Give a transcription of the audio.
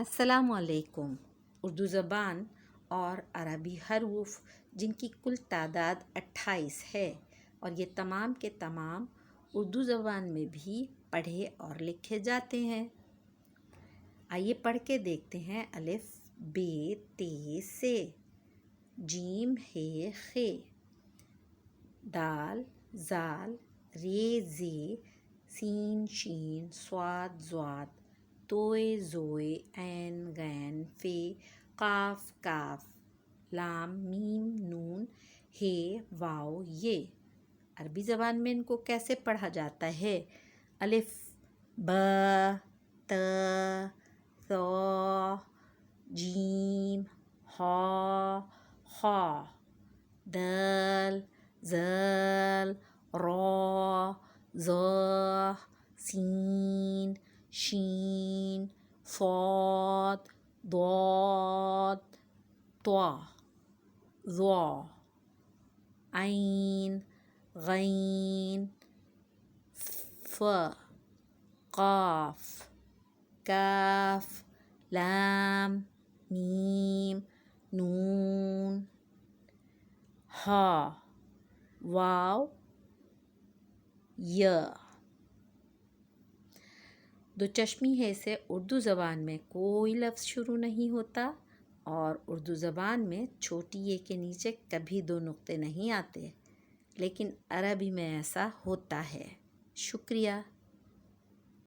السلام علیکم۔ اردو زبان اور عربی حروف جن کی کل تعداد 28 ہے اور یہ تمام کے تمام اردو زبان میں بھی پڑھے اور لکھے جاتے ہیں۔ آئیے پڑھ کے دیکھتے ہیں۔ الف ب ت س، جیم ہ خ، دال زال ر ز، سین شین صاد ضاد، توئے زوئے، عین غین ف، قاف کاف، لام میم نون، ہ واو یہ۔ عربی زبان میں ان کو کیسے پڑھا جاتا ہے؟ الف ب ت ث جیم ح خ، دال ذال را ظ، سین شین صاد ضاد ط، ظ، عین غین ف، قاف کاف، لام میم نون، ح واو ی۔ دو چشمی ہے سے اردو زبان میں کوئی لفظ شروع نہیں ہوتا، اور اردو زبان میں چھوٹی یہ کے نیچے کبھی دو نقطے نہیں آتے، لیکن عربی میں ایسا ہوتا ہے۔ شکریہ۔